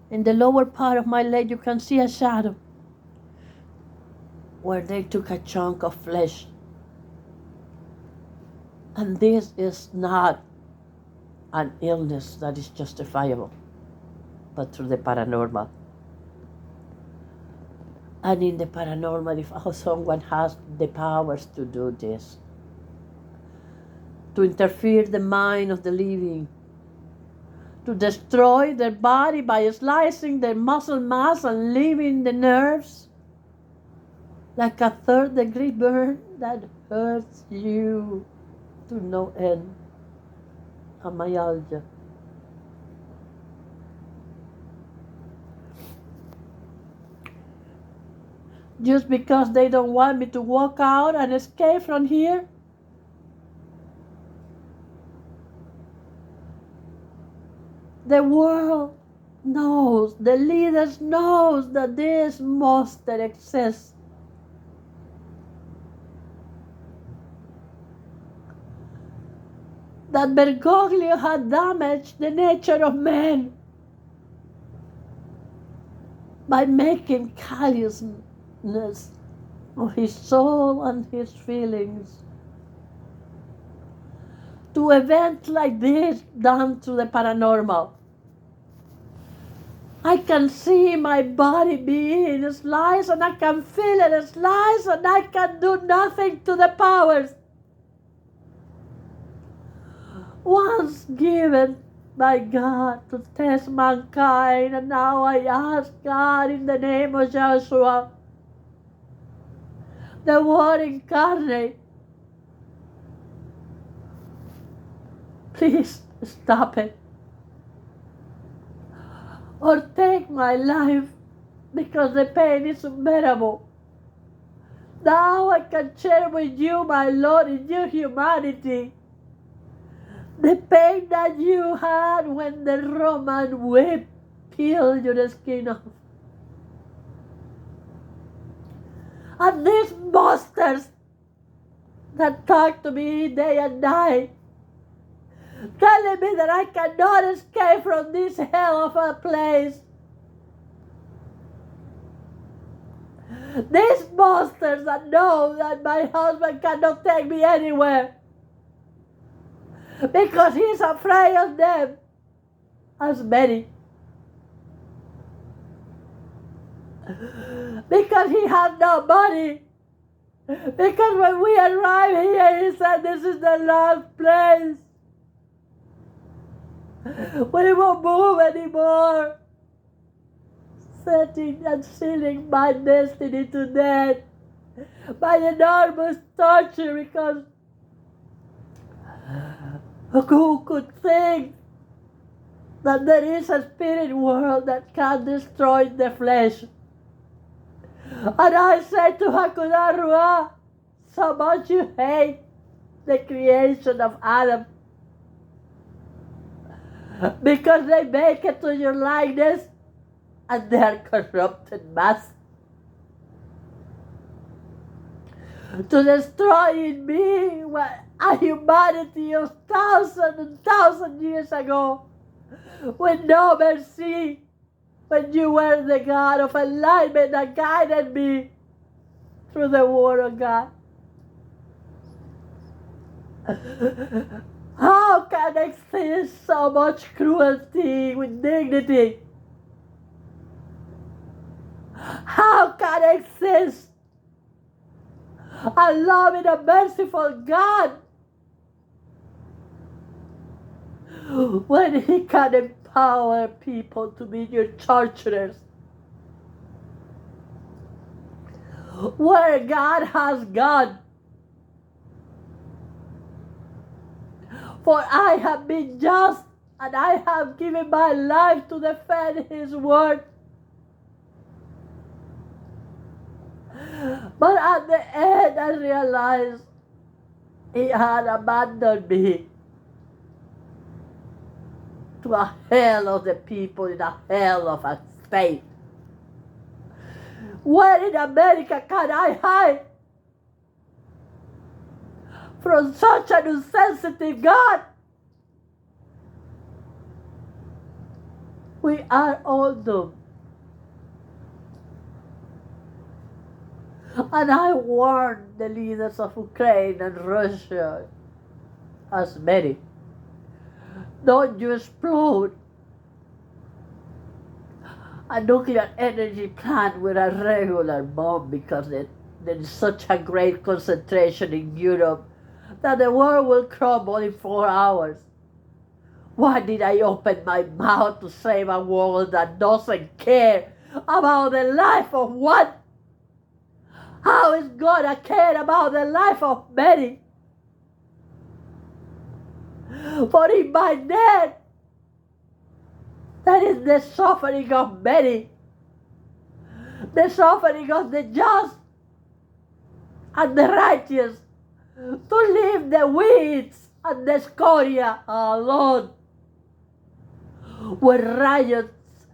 In the lower part of my leg, you can see a shadow where they took a chunk of flesh. And this is not an illness that is justifiable, but through the paranormal. And in the paranormal, if someone has the powers to do this, to interfere the mind of the living, to destroy their body by slicing their muscle mass and leaving the nerves like a third-degree burn that hurts you to no end. A myalgia. Just because they don't want me to walk out and escape from here? The world knows, the leaders knows that this monster exists. That Bergoglio had damaged the nature of man by making callousness of his soul and his feelings to events like this done to the paranormal. I can see my body being sliced and I can feel it sliced and I can do nothing to the powers once given by God to test mankind, and now I ask God in the name of Joshua, the Word incarnate, please stop it. Or take my life because the pain is unbearable. Now I can share with you, my Lord, in your humanity, the pain that you had when the Roman whip peeled your skin off. And these monsters that talk to me day and night, telling me that I cannot escape from this hell of a place. These monsters that know that my husband cannot take me anywhere because he's afraid of them, as many. Because he has no money. Because when we arrived here, he said, this is the last place. We won't move anymore. Setting and sealing my destiny to death by enormous torture, because who could think that there is a spirit world that can destroy the flesh? And I said to Hakudah Ruah, so much you hate the creation of Adam because they make it to your likeness and they are corrupted mass. To destroy in me a humanity of thousands and thousands years ago with no mercy, when you were the God of enlightenment that guided me through the Word of God. How can exist so much cruelty with dignity? How can exist a loving and merciful God when He can empower people to be your torturers? Where God has gone. For I have been just and I have given my life to defend His word. But at the end I realized He had abandoned me to a hell of the people in a hell of a state. Where in America can I hide from such an insensitive God? We are all doomed. And I warn the leaders of Ukraine and Russia, as many, don't you explode a nuclear energy plant with a regular bomb, because there's such a great concentration in Europe that the world will crumble in 4 hours. Why did I open my mouth to save a world that doesn't care about the life of one? How is God to care about the life of many? For in my death, that is the suffering of many, the suffering of the just and the righteous, to leave the weeds and the scoria alone, where riots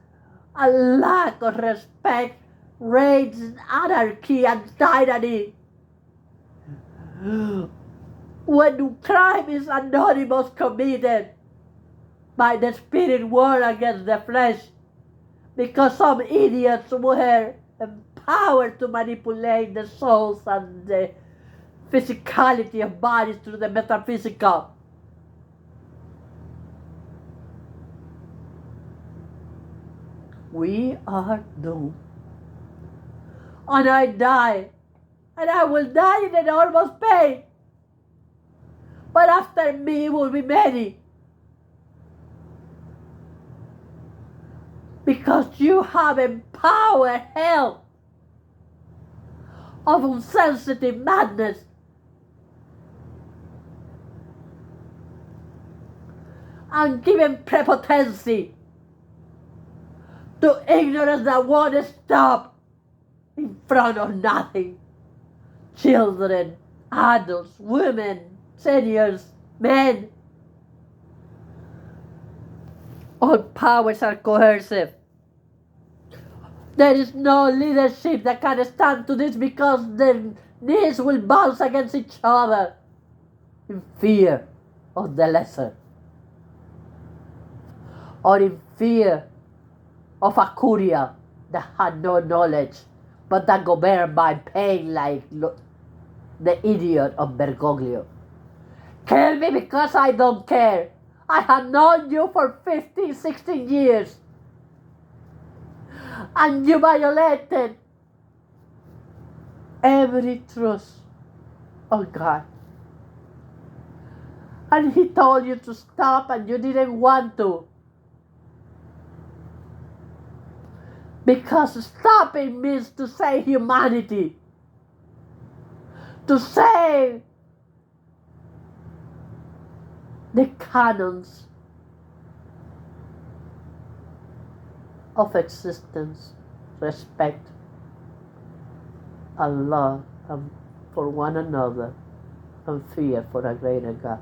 and lack of respect reigns anarchy and tyranny, when crime is anonymous committed by the spirit war against the flesh, because some idiots were empowered to manipulate the souls and the physicality of bodies through the metaphysical. We are doomed. And I die, and I will die in enormous pain. But after me will be many. Because you have empowered hell of insensitive madness. And given prepotency to ignorance that won't stop in front of nothing. Children, adults, women, seniors, men. All powers are coercive. There is no leadership that can stand to this, because their knees will bounce against each other in fear of the lesser, or in fear of a curia that had no knowledge, but that governed by pain, like the idiot of Bergoglio. Kill me because I don't care. I have known you for 15, 16 years. And you violated every truth of God. And He told you to stop, and you didn't want to. Because stopping means to save humanity. To save the canons of existence, respect, and love for one another, and fear for a greater God.